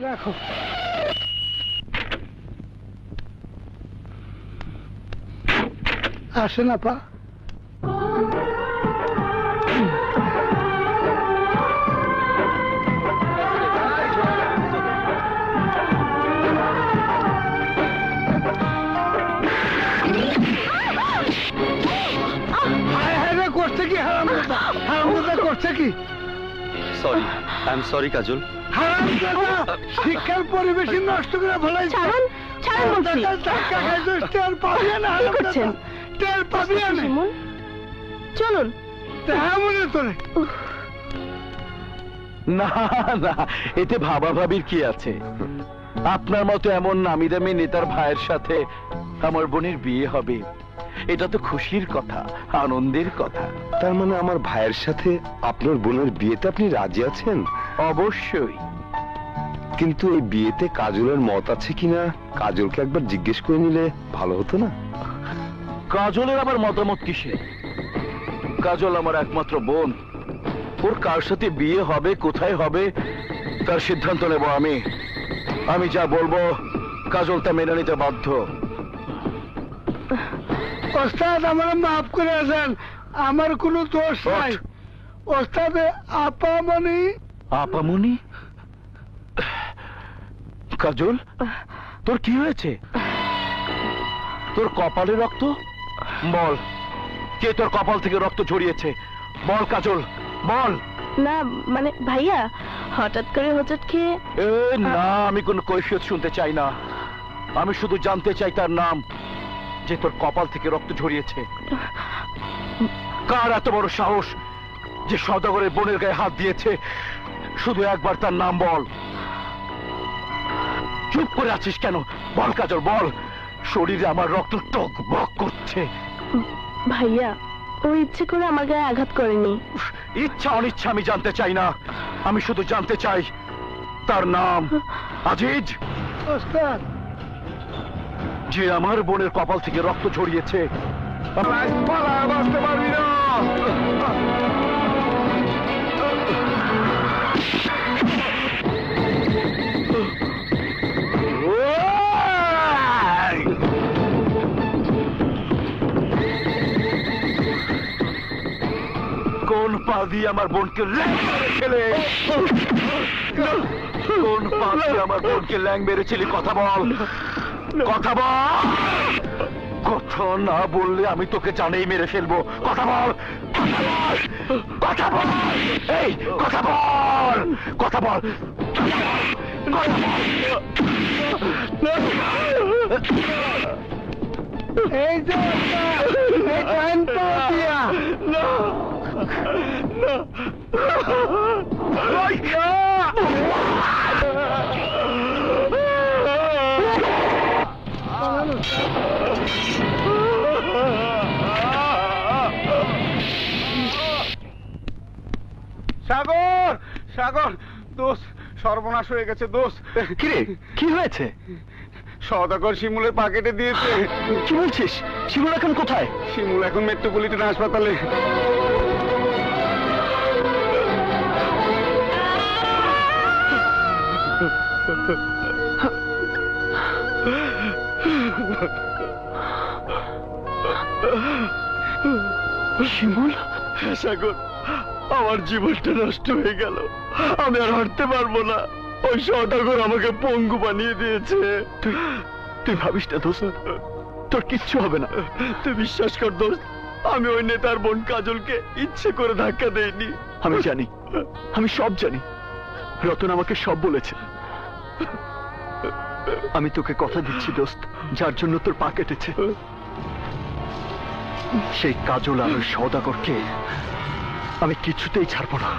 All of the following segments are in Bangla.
রাখো। আসেন আপা। করছে কি হারামজাদা? হারামজাদা করছে কি? সরি, আই এম সরি কাজল। হারামজাদা শিক্ষার পরিবেশ নষ্ট করে ফেলাইছে। ছাড়ুন, ছাড়ুন বলছি। ধাক্কা খাইছিস, টের পাবি না হারামজাদা। টের পাবি না। চলুন। হ্যাঁ মনে তোরে। না না, এতে ভাবা ভাবির কি আছে? আপনার মতো এমন নামি দামি নেতার ভাইয়ের সাথে আমার বোনের বিয়ে হবে, এটা তো খুশির কথা, আনন্দের কথা। তার মানে আমার ভাইয়ের সাথে আপনার বোনের বিয়েতে আপনি রাজি আছেন? অবশ্যই। কিন্তু এই বিয়েতে কাজলের মত আছে কিনা কাজলকে একবার জিজ্ঞেস করে নিলে ভালো হতো না? কাজলের আবার মতামত কিসে? কাজল আমার একমাত্র বোন, ওর কার সাথে বিয়ে হবে, কোথায় হবে, তার সিদ্ধান্ত নেব আমি। আমি যা বলবো কাজল তা মেনে নিতে বাধ্য। ওস্তাদ আমার মাফ করে দেন, আমার কোনো দোষ নাই। ওস্তাদ আপামনি। আপামনি? কাজল, তোর কি হয়েছে? তোর কপালে রক্ত? বল, কে তোর কপাল থেকে রক্ত ঝরিয়েছে? বল কাজল, বল। না মানে ভাইয়া হঠাৎ করে হোঁচট খেয়ে। না, আমি কোনো কৈফিয়ত শুনতে চাই না। আমি শুধু জানতে চাই তার নাম, যে তোর কপাল থেকে রক্ত ঝরিয়েছে। কার এত বড় সাহস যে সওদাগরের বোনের গায়ে হাত দিয়েছে? শুধু একবার তার নাম বল। চুপ করে আছিস কেন? বল কাজল, বল। শরীরে আমার রক্ত টক বক করছে। ভাইয়া ও ইচ্ছে করে আমার গায়ে আঘাত করেনি। ইচ্ছা অনিচ্ছা আমি জানতে চাই না, আমি শুধু জানতে চাই তার নাম। আজিজ, ওস্তাদ যে আমার বোনের কপাল থেকে রক্ত ঝরিয়েছে। বাঁচতে পারবি না। কোন পা দিয়ে আমার বোনকে ল্যাং মেরেছিলে? কোন পা দিয়ে আমার বোনকে ল্যাং মেরেছিলি? কথা বল, কথা বল। কথা না বললে আমি তোকে জানেই মেরে ফেলবো। কথা বল, কথা বল, এই কথা বল, কথা বল, কথা বল। এই যে এই টাইম পাও দিয়া না না সাগর, সাগর দোষ, সর্বনাশ হয়ে গেছে দোষ। কিরে, কি হয়েছে? সওদাগর শিমুলের পাকেটে দিয়েছে। কি বলছিস? শিমুল এখন কোথায়? শিমুল এখন মেট্রোপলিটন হাসপাতালে। শিমুল? সাগর, আমার জীবনটা নষ্ট হয়ে গেল, আমি আর হাঁটতে পারবো না। ওই সওদাগর আমাকে পঙ্গু বানিয়ে দিয়েছে। তুই ভাবিস না দোস্ত, তোর কিচ্ছু হবে না। তুই বিশ্বাস কর দোস্ত, আমি ওই নেতার বোন কাজলকে ইচ্ছে করে ধাক্কা দেইনি। আমি জানি, আমি সব জানি। রতন আমাকে সব বলেছে। আমি তোকে কথা দিচ্ছি দোস্ত, যার জন্য তোর পা কেটেছে, সেই কাজল আর ওই সওদাগরকে আমি কিছুতেই ছাড়বো না।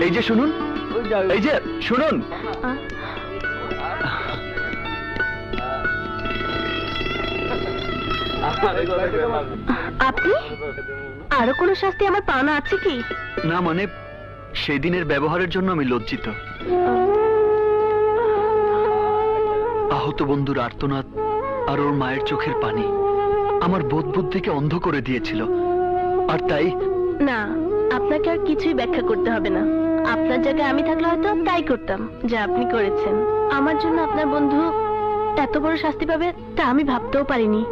এই যে শুনুন, এই যে শুনুন। আপনি আরো কোনো শাস্তি আমার পাওনা আছে কি? না মানে সেই দিনের ব্যবহারের জন্য আমি লজ্জিত। আহত বন্ধুর আর্তনাদ আর ওর মায়ের চোখের পানি আমার বোধ বুদ্ধিকে অন্ধ করে দিয়েছিল, আর তাই না, আপনাকে আর কিছুই ব্যাখ্যা করতে হবে না। আপনার জায়গায় আমি থাকলে হয়তো তাই করতাম যা আপনি করেছেন। আমার জন্য আপনার বন্ধু এত বড় শাস্তি পাবে তা আমি ভাবতেও পারিনি।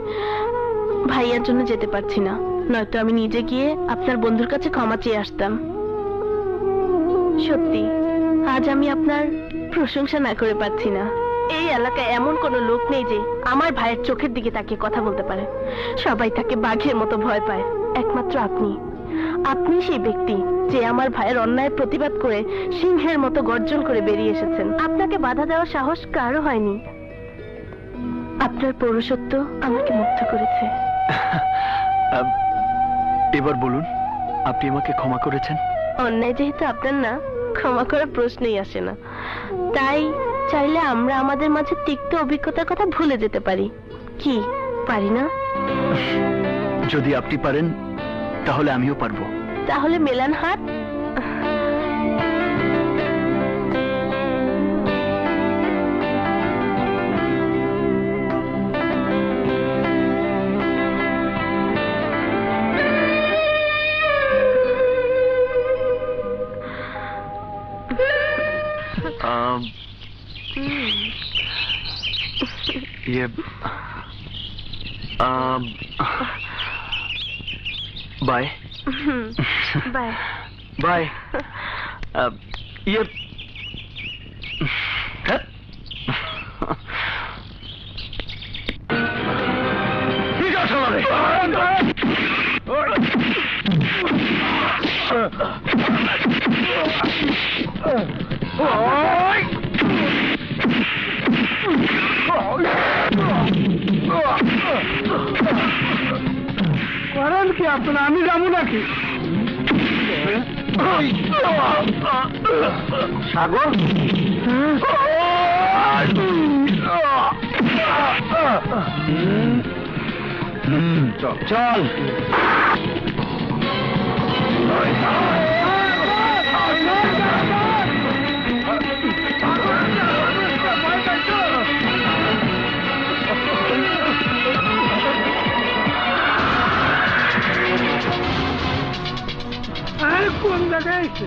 ভাইয়ার জন্য যেতে পারছি না, নয়তো আমি নিজে গিয়ে আপনার বন্ধুর কাছে ক্ষমা চেয়ে আসতাম। সত্যি আজ আমি আপনার প্রশংসা না করে পারছি না। এই এলাকায় এমন কোনো লোক নেই যে আমার ভাইয়ের চোখের দিকে তাকিয়ে কথা বলতে পারে। সবাই তাকে বাঘের মতো ভয় পায়, একমাত্র আপনি। আপনি সেই ব্যক্তি যে আমার ভাইয়ের অন্যায় প্রতিবাদ করে সিংহের মতো গর্জন করে বেরিয়ে এসেছেন। আপনাকে বাধা দেওয়ার সাহস কারো হয়নি। আপনার পৌরুষত্ব আমাকে মুগ্ধ করেছে। এবার বলুন, আপনি আমাকে ক্ষমা করেছেন? অন্যায় যেহেতু আপনার না, ক্ষমা করার প্রশ্নই আসে না। তাই চাইলে আমরা আমাদের মাঝে তিক্ত অভিজ্ঞতার কথা ভুলে যেতে পারি। কি পারি না? যদি আপনি পারেন তাহলে আমিও পারবো। তাহলে মেলান হাত। ये बाय बाय बाय ये করেন কি আপনারা? আমি যাবো নাকি? সাগর, চল। কোন জায়গায় এসে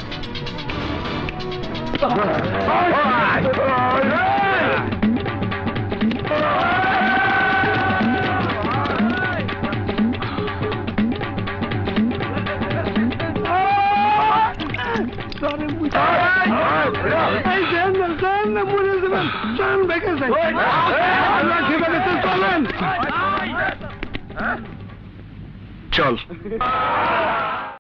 মরে যাবেন। চলেন বেঁকে যাই, চলেন। চল।